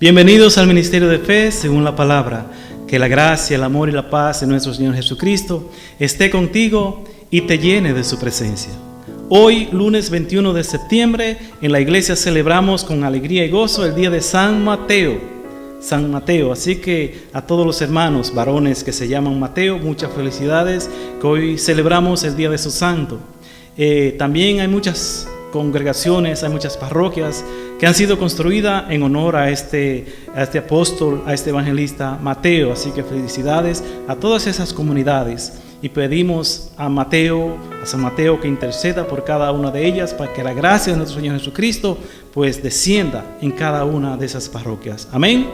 Bienvenidos al Ministerio de Fe según la palabra. Que la gracia, el amor y la paz de nuestro Señor Jesucristo esté contigo y te llene de su presencia. Hoy, lunes 21 de septiembre, en la iglesia celebramos con alegría y gozo el día de San Mateo. San Mateo, así que a todos los hermanos varones que se llaman Mateo, muchas felicidades, que hoy celebramos el día de su santo. También hay muchas congregaciones, hay muchas parroquias que han sido construidas en honor a este apóstol, a este evangelista Mateo. Así que felicidades a todas esas comunidades y pedimos a San Mateo que interceda por cada una de ellas para que la gracia de nuestro Señor Jesucristo pues descienda en cada una de esas parroquias. Amén.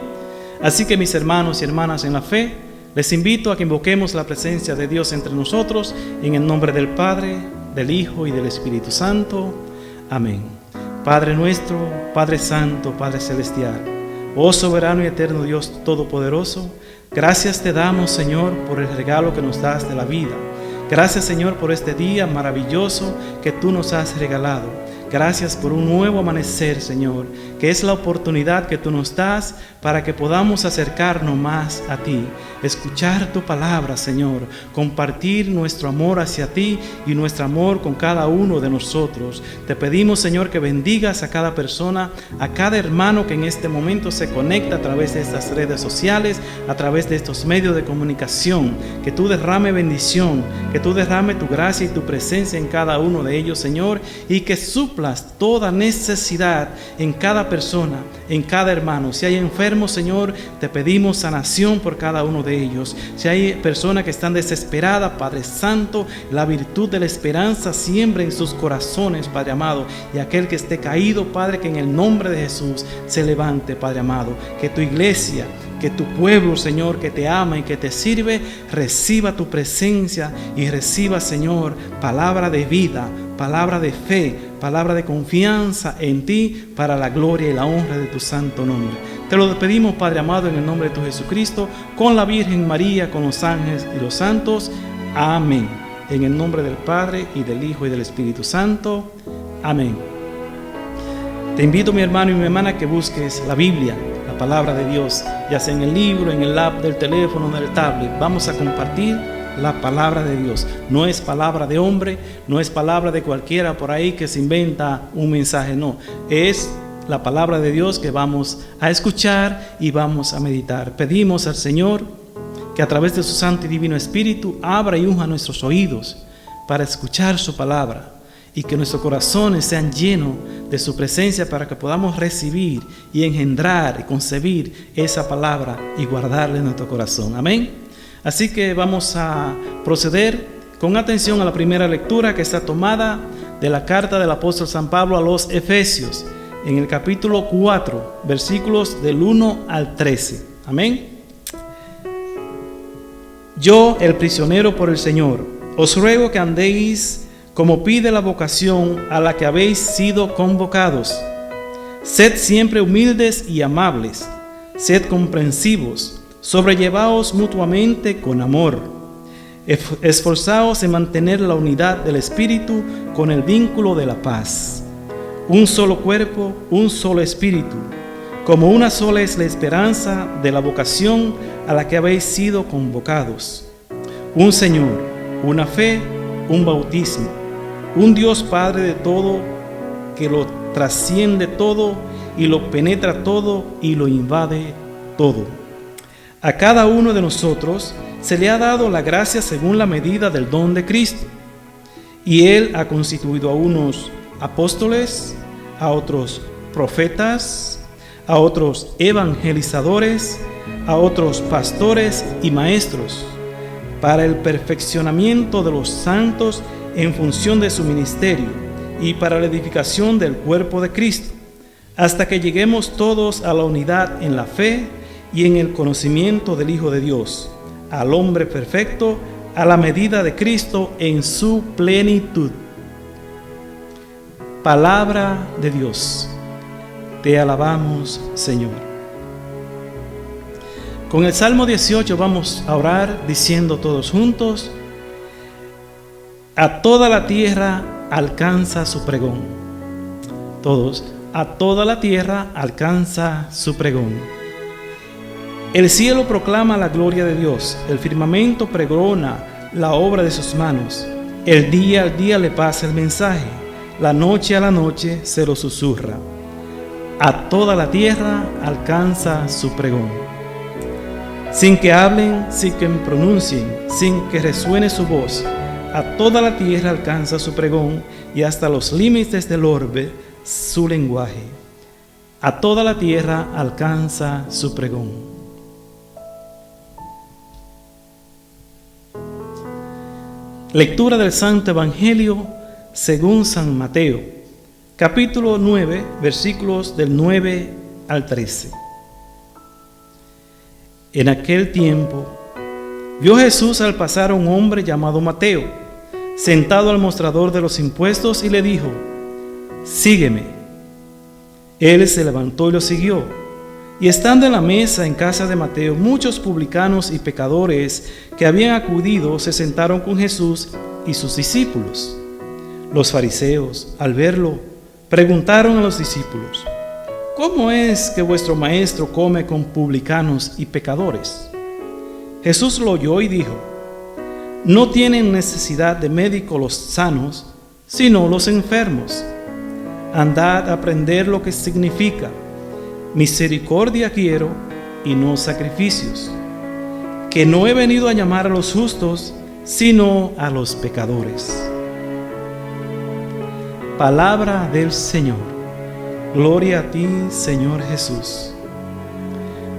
Así que mis hermanos y hermanas en la fe, les invito a que invoquemos la presencia de Dios entre nosotros en el nombre del Padre, del Hijo y del Espíritu Santo. Amén. Padre nuestro, Padre Santo, Padre Celestial, oh soberano y eterno Dios Todopoderoso, gracias te damos, Señor, por el regalo que nos das de la vida. Gracias, Señor, por este día maravilloso que tú nos has regalado. Gracias por un nuevo amanecer, Señor, que es la oportunidad que tú nos das para que podamos acercarnos más a ti, escuchar tu palabra, Señor, compartir nuestro amor hacia ti y nuestro amor con cada uno de nosotros. Te pedimos, Señor, que bendigas a cada persona, a cada hermano que en este momento se conecta a través de estas redes sociales, a través de estos medios de comunicación, que tú derrame bendición, que tú derrame tu gracia y tu presencia en cada uno de ellos, Señor, y que suplas toda necesidad en cada persona, en cada hermano. Si hay enfermos, Señor, te pedimos sanación por cada uno de ellos. Si hay personas que están desesperadas, Padre Santo, la virtud de la esperanza siembra en sus corazones, Padre amado. Y aquel que esté caído, Padre, que en el nombre de Jesús se levante, Padre amado. Que tu iglesia, que tu pueblo, Señor, que te ama y que te sirve, reciba tu presencia y reciba, Señor, palabra de vida, palabra de fe, palabra de confianza en ti para la gloria y la honra de tu santo nombre. Te lo pedimos, Padre amado, en el nombre de tu Jesucristo, con la Virgen María, con los ángeles y los santos. Amén. En el nombre del Padre y del Hijo y del Espíritu Santo. Amén. Te invito, mi hermano y mi hermana, a que busques la Biblia, la palabra de Dios, ya sea en el libro, en el app del teléfono, en el tablet. Vamos a compartir la palabra de Dios. No es palabra de hombre, no es palabra de cualquiera por ahí que se inventa un mensaje, no. Es la palabra de Dios que vamos a escuchar y vamos a meditar. Pedimos al Señor que a través de su Santo y Divino Espíritu abra y unja nuestros oídos para escuchar su palabra y que nuestros corazones sean llenos de su presencia para que podamos recibir y engendrar y concebir esa palabra y guardarla en nuestro corazón. Amén. Así que vamos a proceder con atención a la primera lectura que está tomada de la carta del apóstol San Pablo a los Efesios, en el capítulo 4, versículos del 1 al 13. Amén. Yo, el prisionero por el Señor, os ruego que andéis como pide la vocación a la que habéis sido convocados. Sed siempre humildes y amables, sed comprensivos, sobrellevaos mutuamente con amor. Esforzaos en mantener la unidad del Espíritu con el vínculo de la paz. Un solo cuerpo, un solo Espíritu. Como una sola es la esperanza de la vocación a la que habéis sido convocados. Un Señor, una fe, un bautismo. Un Dios Padre de todo, que lo trasciende todo y lo penetra todo y lo invade todo. A cada uno de nosotros se le ha dado la gracia según la medida del don de Cristo. Y Él ha constituido a unos apóstoles, a otros profetas, a otros evangelizadores, a otros pastores y maestros, para el perfeccionamiento de los santos en función de su ministerio y para la edificación del cuerpo de Cristo, hasta que lleguemos todos a la unidad en la fe y en el conocimiento del Hijo de Dios, al hombre perfecto, a la medida de Cristo en su plenitud. Palabra de Dios. Te alabamos, Señor. Con el Salmo 18 vamos a orar diciendo todos juntos: a toda la tierra alcanza su pregón. Todos. a toda la tierra alcanza su pregón. El cielo proclama la gloria de Dios, el firmamento pregona la obra de sus manos. El día al día le pasa el mensaje, la noche a la noche se lo susurra. A toda la tierra alcanza su pregón. Sin que hablen, sin que pronuncien, sin que resuene su voz, a toda la tierra alcanza su pregón y hasta los límites del orbe su lenguaje. A toda la tierra alcanza su pregón. Lectura del Santo Evangelio según San Mateo, capítulo 9, versículos del 9 al 13. En aquel tiempo, vio Jesús al pasar a un hombre llamado Mateo, sentado al mostrador de los impuestos, y le dijo: «Sígueme». Él se levantó y lo siguió. Y estando en la mesa en casa de Mateo, muchos publicanos y pecadores que habían acudido se sentaron con Jesús y sus discípulos. Los fariseos, al verlo, preguntaron a los discípulos: «¿Cómo es que vuestro maestro come con publicanos y pecadores?». Jesús lo oyó y dijo: «No tienen necesidad de médico los sanos, sino los enfermos. Andad a aprender lo que significa: misericordia quiero y no sacrificios, que no he venido a llamar a los justos, sino a los pecadores». Palabra del Señor. Gloria a ti, Señor Jesús.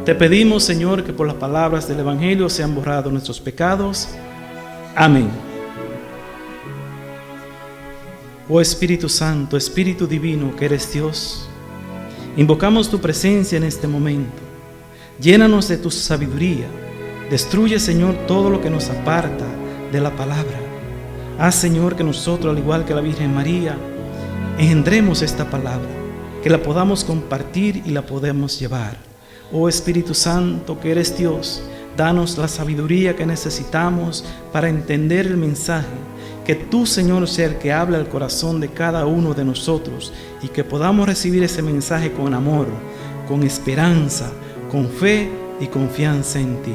Te pedimos, Señor, que por las palabras del Evangelio sean borrados nuestros pecados. Amén. Oh Espíritu Santo, Espíritu Divino, que eres Dios, invocamos tu presencia en este momento. Llénanos de tu sabiduría. Destruye, Señor, todo lo que nos aparta de la palabra. Haz, Señor, que nosotros, al igual que la Virgen María, engendremos esta palabra, que la podamos compartir y la podamos llevar. Oh Espíritu Santo, que eres Dios, danos la sabiduría que necesitamos para entender el mensaje. Que tú, Señor, sea el que habla al corazón de cada uno de nosotros y que podamos recibir ese mensaje con amor, con esperanza, con fe y confianza en ti.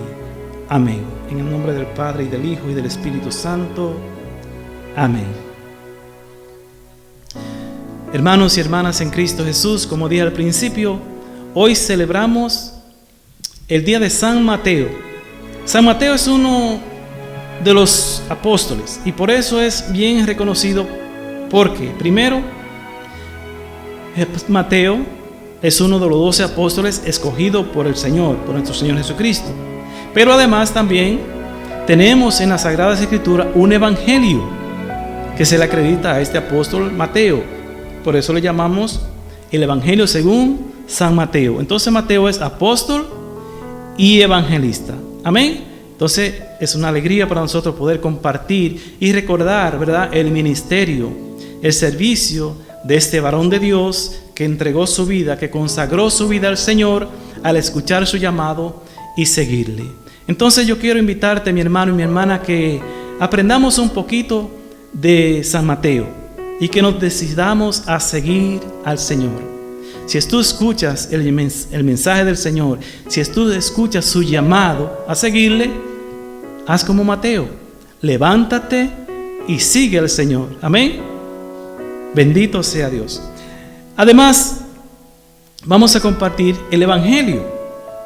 Amén. En el nombre del Padre, y del Hijo, y del Espíritu Santo. Amén. Hermanos y hermanas en Cristo Jesús, como dije al principio, hoy celebramos el día de San Mateo. San Mateo es uno de los apóstoles y por eso es bien reconocido, porque primero, Mateo es uno de los 12 apóstoles escogidos por el Señor, por nuestro Señor Jesucristo. Pero además también tenemos en las Sagradas Escrituras un evangelio que se le acredita a este apóstol Mateo. Por eso le llamamos el Evangelio según San Mateo. Entonces Mateo es apóstol y evangelista. Amén. Entonces es una alegría para nosotros poder compartir y recordar, ¿verdad?, el ministerio, el servicio de este varón de Dios que entregó su vida, que consagró su vida al Señor al escuchar su llamado y seguirle. Entonces yo quiero invitarte, mi hermano y mi hermana, que aprendamos un poquito de San Mateo y que nos decidamos a seguir al Señor. Si tú escuchas el mensaje del Señor, si tú escuchas su llamado a seguirle, haz como Mateo, levántate y sigue al Señor. Amén. Bendito sea Dios. Además, vamos a compartir el Evangelio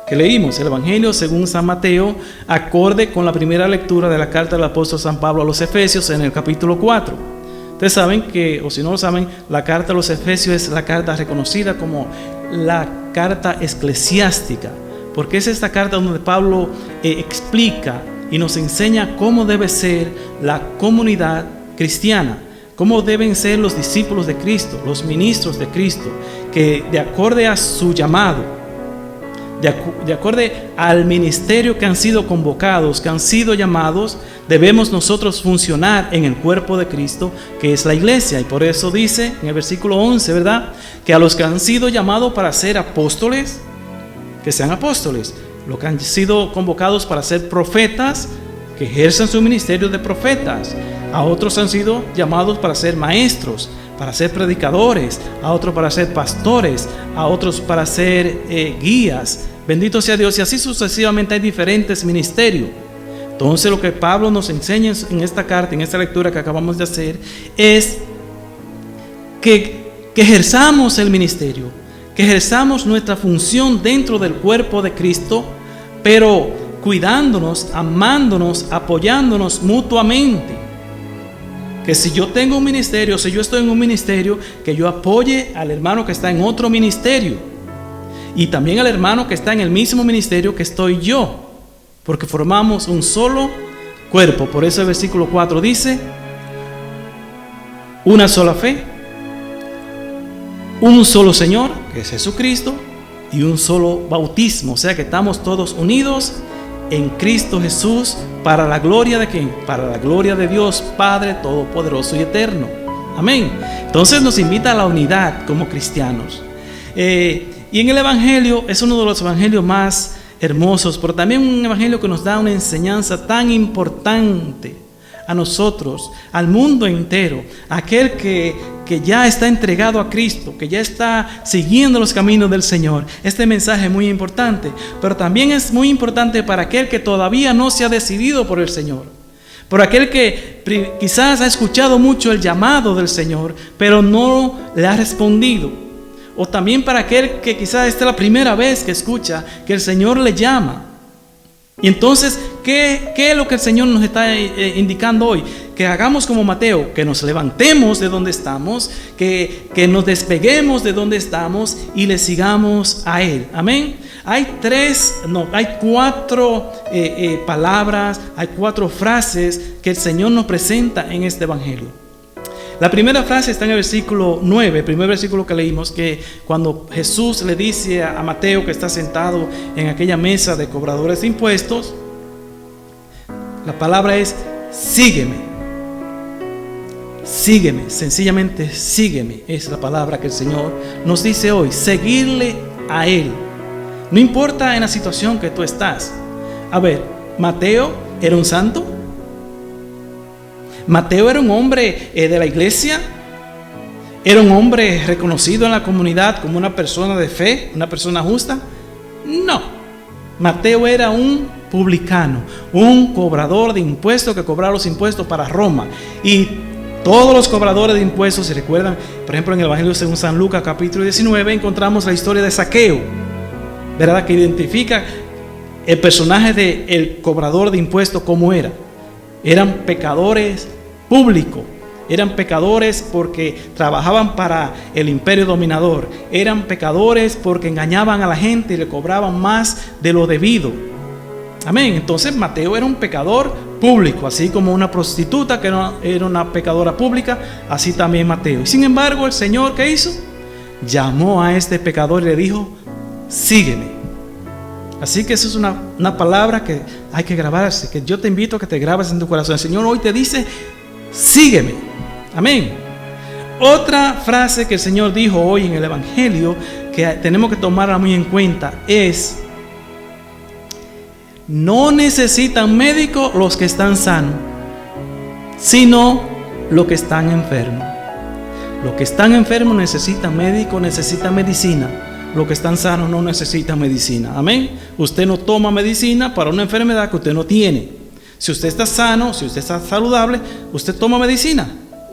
que leímos, el Evangelio según San Mateo, acorde con la primera lectura de la carta del apóstol San Pablo a los Efesios en el capítulo 4. Ustedes saben que, o si no lo saben, la carta a los Efesios es la carta reconocida como la carta eclesiástica, porque es esta carta donde Pablo explica y nos enseña cómo debe ser la comunidad cristiana, cómo deben ser los discípulos de Cristo, los ministros de Cristo, que de acorde a su llamado, de acuerdo al ministerio que han sido convocados, que han sido llamados, debemos nosotros funcionar en el cuerpo de Cristo, que es la iglesia. Y por eso dice en el versículo 11, ¿verdad?, que a los que han sido llamados para ser apóstoles, que sean apóstoles. Los que han sido convocados para ser profetas, que ejerzan su ministerio de profetas. A otros han sido llamados para ser maestros, para ser predicadores, a otros para ser pastores, a otros para ser guías. Bendito sea Dios. Y así sucesivamente hay diferentes ministerios. Entonces lo que Pablo nos enseña en esta carta, en esta lectura que acabamos de hacer, es que ejerzamos el ministerio, que ejerzamos nuestra función dentro del cuerpo de Cristo, pero cuidándonos, amándonos, apoyándonos mutuamente. Que si yo tengo un ministerio, si yo estoy en un ministerio, que yo apoye al hermano que está en otro ministerio, y también al hermano que está en el mismo ministerio que estoy yo, porque formamos un solo cuerpo. Por eso el versículo 4 dice: una sola fe, un solo Señor, que es Jesucristo, y un solo bautismo. O sea que estamos todos unidos en Cristo Jesús, para la gloria de ¿quién? Para la gloria de Dios Padre Todopoderoso y Eterno. Amén. Entonces nos invita a la unidad como cristianos. Y en el Evangelio, es uno de los evangelios más hermosos, pero también un evangelio que nos da una enseñanza tan importante a nosotros, al mundo entero, aquel que ya está entregado a Cristo, que ya está siguiendo los caminos del Señor. Este mensaje es muy importante, pero también es muy importante para aquel que todavía no se ha decidido por el Señor, por aquel que quizás ha escuchado mucho el llamado del Señor, pero no le ha respondido. O también para aquel que quizás esta es la primera vez que escucha que el Señor le llama. Y entonces, ¿qué es lo que el Señor nos está indicando hoy? Que hagamos como Mateo, que nos levantemos de donde estamos, que nos despeguemos de donde estamos y le sigamos a Él. Amén. Hay cuatro palabras, hay 4 frases que el Señor nos presenta en este evangelio. La primera frase está en el versículo 9, el primer versículo que leímos, que cuando Jesús le dice a Mateo, que está sentado en aquella mesa de cobradores de impuestos, la palabra es: sígueme. Sígueme, sencillamente sígueme. Es la palabra que el Señor nos dice hoy, seguirle a Él. No importa en la situación que tú estás. A ver, Mateo era un santo. Mateo era un hombre de la iglesia, era un hombre reconocido en la comunidad como una persona de fe, una persona justa. No, Mateo era un publicano, un cobrador de impuestos que cobraba los impuestos para Roma. Y todos los cobradores de impuestos, si recuerdan, por ejemplo en el Evangelio según San Lucas capítulo 19 encontramos la historia de Zaqueo, ¿verdad? Que identifica el personaje del cobrador de impuestos como era. Eran pecadores públicos, eran pecadores porque trabajaban para el imperio dominador, eran pecadores porque engañaban a la gente y le cobraban más de lo debido. Amén. Entonces Mateo era un pecador público, así como una prostituta que era una pecadora pública, así también Mateo. Y sin embargo el Señor, ¿qué hizo? Llamó a este pecador y le dijo: sígueme. Así que eso es una palabra que hay que grabarse, que yo te invito a que te grabes en tu corazón. El Señor hoy te dice: sígueme. Amén. Otra frase que el Señor dijo hoy en el Evangelio, que tenemos que tomarla muy en cuenta, es: no necesitan médico los que están sanos, sino los que están enfermos. Los que están enfermos necesitan médico, necesitan medicina. Los que están sanos no necesitan medicina. Amén. Usted no toma medicina para una enfermedad que usted no tiene. Si usted está sano, si usted está saludable, ¿usted toma medicina?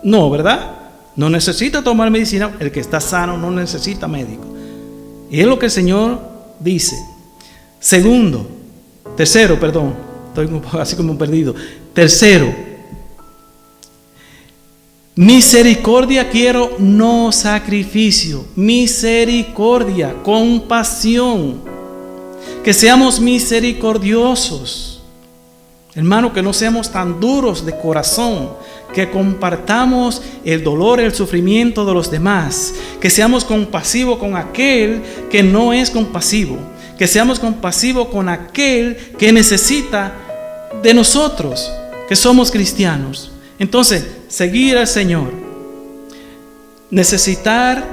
No, ¿verdad? No necesita tomar medicina. El que está sano no necesita médico. Y es lo que el Señor dice. Tercero, estoy así como perdido. Tercero, misericordia quiero, no sacrificio. Misericordia, compasión. Que seamos misericordiosos. Hermano, que no seamos tan duros de corazón. Que compartamos el dolor, el sufrimiento de los demás. Que seamos compasivos con aquel que no es compasivo. Que seamos compasivos con aquel que necesita de nosotros, que somos cristianos. Entonces, seguir al Señor, necesitar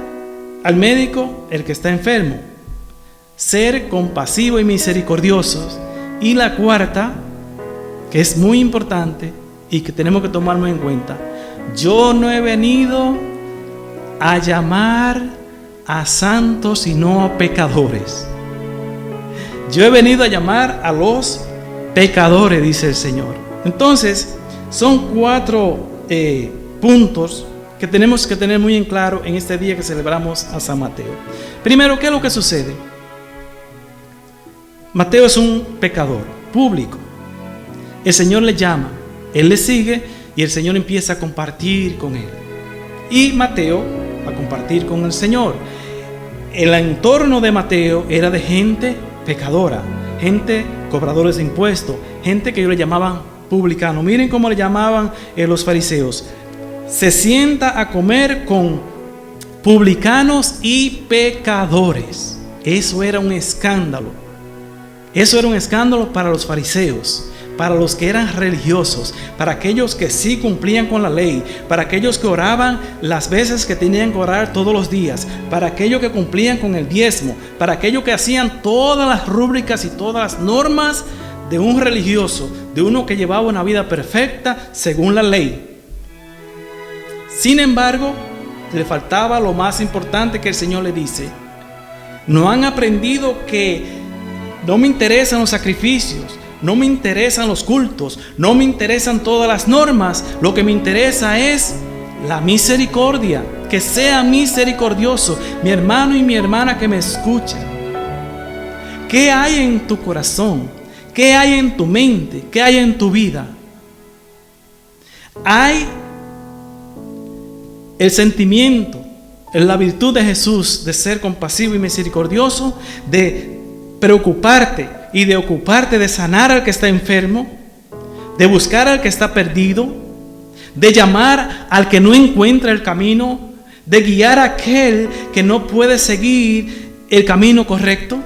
al médico, el que está enfermo, ser compasivo y misericordiosos. Y la cuarta, que es muy importante y que tenemos que tomarlo en cuenta: yo no he venido a llamar a santos y no a pecadores. Yo he venido a llamar a los pecadores, dice el Señor. Entonces, son 4 puntos que tenemos que tener muy en claro en este día que celebramos a San Mateo. Primero, ¿qué es lo que sucede? Mateo es un pecador público. El Señor le llama, él le sigue y el Señor empieza a compartir con él. Y Mateo a compartir con el Señor. El entorno de Mateo era de gente pecadora, gente cobradores de impuestos, gente que ellos le llamaban publicano. Miren cómo le llamaban los fariseos. Se sienta a comer con publicanos y pecadores. Eso era un escándalo. Eso era un escándalo para los fariseos, para los que eran religiosos, para aquellos que sí cumplían con la ley, para aquellos que oraban las veces que tenían que orar todos los días, para aquellos que cumplían con el diezmo, para aquellos que hacían todas las rúbricas y todas las normas de un religioso, de uno que llevaba una vida perfecta según la ley. Sin embargo, le faltaba lo más importante que el Señor le dice: no han aprendido que no me interesan los sacrificios, no me interesan los cultos, no me interesan todas las normas. Lo que me interesa es la misericordia, que sea misericordioso. Mi hermano y mi hermana que me escuchan, ¿qué hay en tu corazón? ¿Qué hay en tu mente? ¿Qué hay en tu vida? Hay el sentimiento, la virtud de Jesús de ser compasivo y misericordioso, de preocuparte y de ocuparte de sanar al que está enfermo, de buscar al que está perdido, de llamar al que no encuentra el camino, de guiar a aquel que no puede seguir el camino correcto.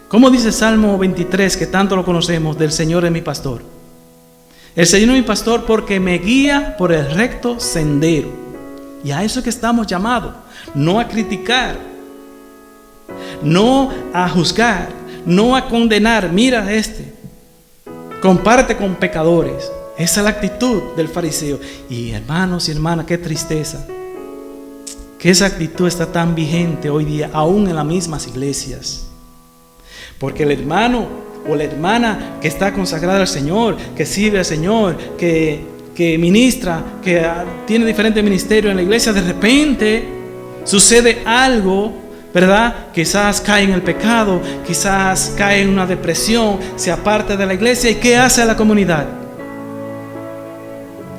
Como dice Salmo 23, que tanto lo conocemos, del Señor es mi pastor. El Señor es mi pastor porque me guía por el recto sendero. Y a eso es que estamos llamados, no a criticar, no a juzgar, no a condenar. Mira comparte con pecadores. Esa es la actitud del fariseo. Y hermanos y hermanas, qué tristeza que esa actitud está tan vigente hoy día, aún en las mismas iglesias. Porque el hermano o la hermana que está consagrada al Señor, que sirve al Señor, que ministra, que tiene diferentes ministerios en la iglesia, de repente sucede algo, ¿verdad? Quizás cae en el pecado, quizás cae en una depresión, se aparta de la iglesia. ¿Y qué hace la comunidad?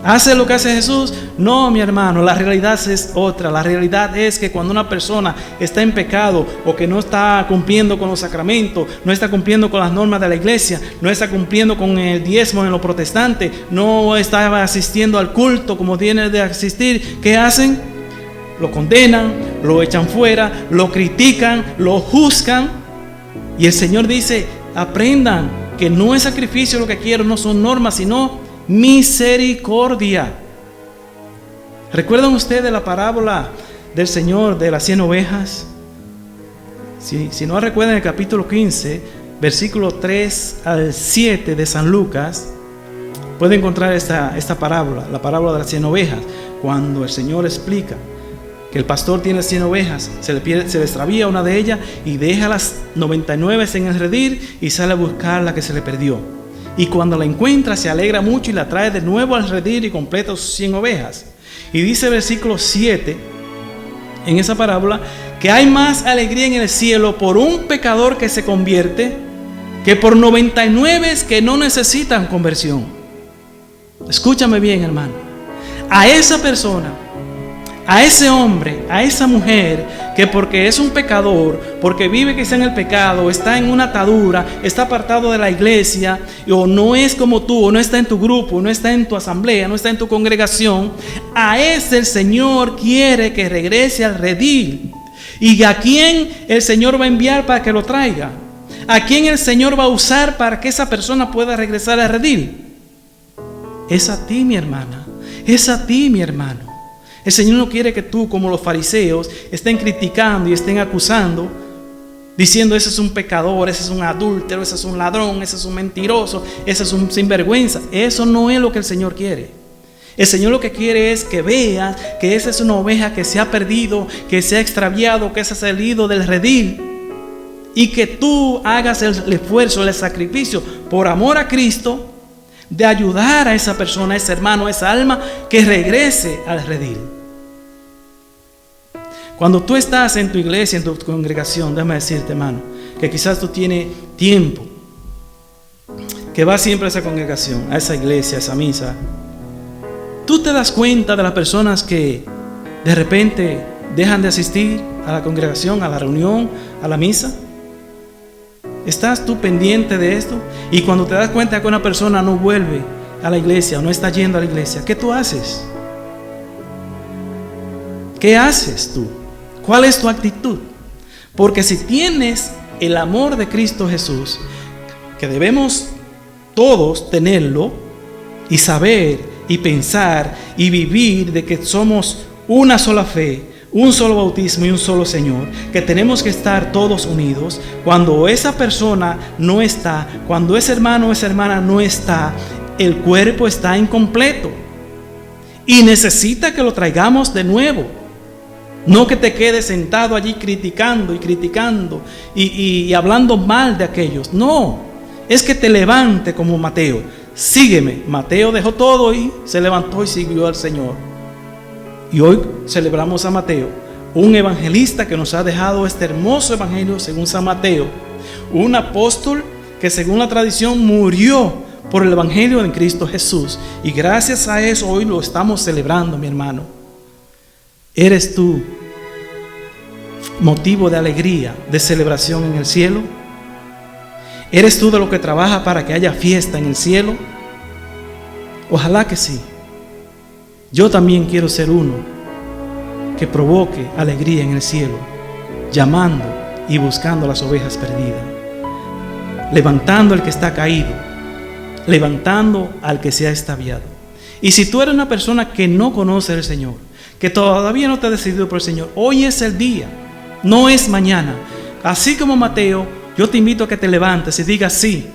¿Hace lo que hace Jesús? No, mi hermano, la realidad es otra. La realidad es que cuando una persona está en pecado o que no está cumpliendo con los sacramentos, no está cumpliendo con las normas de la iglesia, no está cumpliendo con el diezmo en los protestantes, no está asistiendo al culto como tiene de asistir, ¿qué hacen? Lo condenan, lo echan fuera, lo critican, lo juzgan. Y el Señor dice: aprendan que no es sacrificio lo que quiero, no son normas, sino misericordia. ¿Recuerdan ustedes la parábola del Señor de las 100 ovejas? Si no recuerdan, el capítulo 15, versículo 3 al 7 de San Lucas, pueden encontrar esta parábola, la parábola de las 100 ovejas, cuando el Señor explica que el pastor tiene 100 ovejas, se le extravía una de ellas y deja las 99 en el redil y sale a buscar la que se le perdió. Y cuando la encuentra se alegra mucho y la trae de nuevo al redil y completa sus 100 ovejas. Y dice el versículo 7 en esa parábola que hay más alegría en el cielo por un pecador que se convierte que por 99 que no necesitan conversión. Escúchame bien, hermano. A esa persona, a ese hombre, a esa mujer que porque es un pecador, porque vive quizá en el pecado, está en una atadura, está apartado de la iglesia, o no es como tú, o no está en tu grupo, no está en tu asamblea, no está en tu congregación, a ese el Señor quiere que regrese al redil. ¿Y a quién el Señor va a enviar para que lo traiga? ¿A quién el Señor va a usar para que esa persona pueda regresar al redil? Es a ti, mi hermana, es a ti, mi hermano. El Señor no quiere que tú, como los fariseos, estén criticando y estén acusando, diciendo: ese es un pecador, ese es un adúltero, ese es un ladrón, ese es un mentiroso, ese es un sinvergüenza. Eso no es lo que el Señor quiere. El Señor lo que quiere es que veas que esa es una oveja que se ha perdido, que se ha extraviado, que se ha salido del redil. Y que tú hagas el esfuerzo, el sacrificio por amor a Cristo de ayudar a esa persona, a ese hermano, a esa alma que regrese al redil. Cuando tú estás en tu iglesia, en tu congregación, déjame decirte, hermano, que quizás tú tienes tiempo, que vas siempre a esa congregación, a esa iglesia, a esa misa. Tú te das cuenta de las personas que de repente dejan de asistir a la congregación, a la reunión, a la misa. ¿Estás tú pendiente de esto? Y cuando te das cuenta que una persona no vuelve a la iglesia o no está yendo a la iglesia, ¿qué tú haces? ¿Qué haces tú? ¿Cuál es tu actitud? Porque si tienes el amor de Cristo Jesús, que debemos todos tenerlo y saber y pensar y vivir de que somos una sola fe, un solo bautismo y un solo Señor, que tenemos que estar todos unidos. Cuando esa persona no está, cuando ese hermano o esa hermana no está, el cuerpo está incompleto y necesita que lo traigamos de nuevo. No que te quedes sentado allí criticando y hablando mal de aquellos. No, es que te levante como Mateo. Sígueme. Mateo dejó todo y se levantó y siguió al Señor. Y hoy celebramos a Mateo, un evangelista que nos ha dejado este hermoso evangelio según San Mateo. Un apóstol que según la tradición murió por el evangelio de Cristo Jesús. Y gracias a eso hoy lo estamos celebrando, mi hermano. ¿Eres tú motivo de alegría, de celebración en el cielo? ¿Eres tú de los que trabaja para que haya fiesta en el cielo? Ojalá que sí. Yo también quiero ser uno que provoque alegría en el cielo, llamando y buscando las ovejas perdidas, levantando al que está caído, levantando al que se ha extraviado. Y si tú eres una persona que no conoce al Señor, que todavía no te has decidido por el Señor, hoy es el día, no es mañana. Así como Mateo, yo te invito a que te levantes y digas: sí,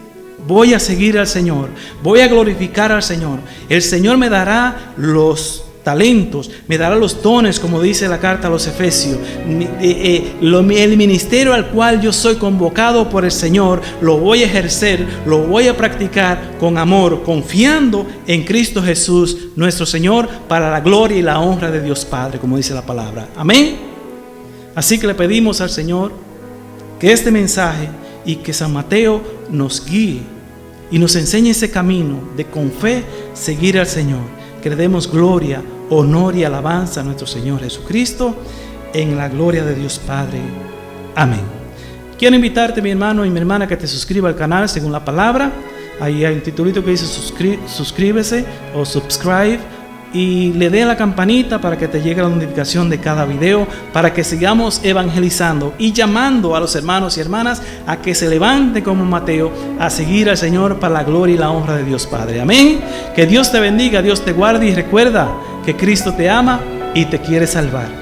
voy a seguir al Señor, voy a glorificar al Señor. El Señor me dará los talentos, me dará los dones, como dice la carta a los Efesios. El ministerio al cual yo soy convocado por el Señor, lo voy a ejercer, lo voy a practicar con amor, confiando en Cristo Jesús, nuestro Señor, para la gloria y la honra de Dios Padre, como dice la palabra. Amén. Así que le pedimos al Señor que este mensaje y que San Mateo nos guíe y nos enseñe ese camino de con fe seguir al Señor. Que le demos gloria, honor y alabanza a nuestro Señor Jesucristo en la gloria de Dios Padre. Amén. Quiero invitarte, mi hermano y mi hermana, que te suscriba al canal según la palabra. Ahí hay un titulito que dice suscríbese o subscribe, y le dé a la campanita para que te llegue la notificación de cada video, para que sigamos evangelizando y llamando a los hermanos y hermanas a que se levanten como Mateo a seguir al Señor para la gloria y la honra de Dios Padre. Amén. Que Dios te bendiga, Dios te guarde, y recuerda que Cristo te ama y te quiere salvar.